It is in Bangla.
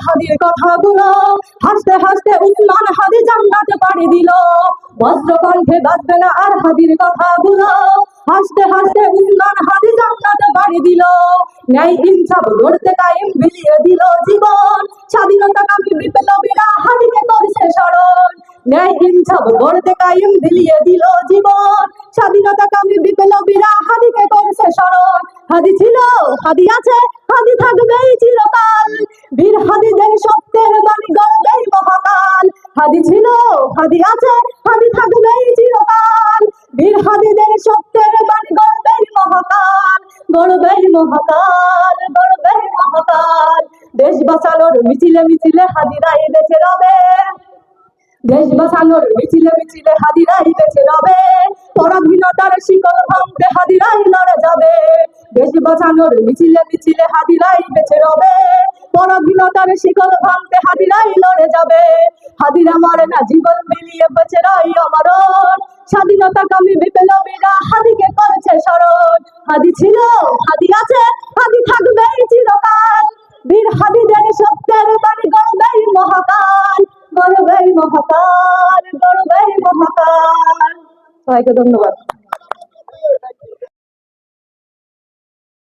হাদির কথাগুলো হাসতে হাসতে উসমান হাদি জান্নাতে পাড়ি দিল। বজ্র কণ্ঠে বাজবে না আর হাদির কথাগুলো হাসতে হাসতে উসমান হাদি জান্নাতে পাড়ি দিল। ন্যায় ইনসাফ গড়তে কায়েম বিলিয়ে দিল জীবন, স্বাধীনতাকামী বিপ্লবীরা হাদিকে করছে স্মরণ। ন্যায় ইনসাফ গড়তে কায়েম বিলিয়ে দিল জীবন, স্বাধীনতাকামী বিপ্লবীরা হাদিকে করছে স্মরণ। হাদি ছিল, হাদি আছে, হাদি থাকবেই চিরকাল, বীর হাদিদের সত্যের বাণী গড়বেই মহাকাল। হাদি ছিল, হাদি আছে, হাদি থাকবেই চিরকাল, বীর হাদিদের সত্যের বাণী গড়বেই মহাকাল, গড়বেই মহাকাল, গড়বেই মহাকাল। দেশ বাঁচানোর মিছিলে মিছিলে হাদিরাই বেঁচে রবে, দেশ বাঁচানোর মিছিলে মিছিলে হাদিরাই বেঁচে রবে, পরাধীনতার শিকল ভাঙতে হাদিরাই লড়ে যাবে। দেশ বাঁচানোর মিছিলে মিছিলে হাদিরাই বেঁচে রবে, পরাধীনতার শিকল ভাঙতে হাদিরাই লড়ে যাবে। হাদিরা মরে না, জীবন মিলিয়ে বেঁচে রয় অমরণ, স্বাধীনতাকামী বিপ্লবীরা হাদিকে করেছে স্মরণ। হাদি ছিল, হাদি আছে, হাদি থাকবেই চিরকাল, বীর হাদিদের সত্যের বাণী গড়বেই মহাকাল, গড়বেই মহাকাল, গড়বেই মহাকাল। সবাইকে ধন্যবাদ।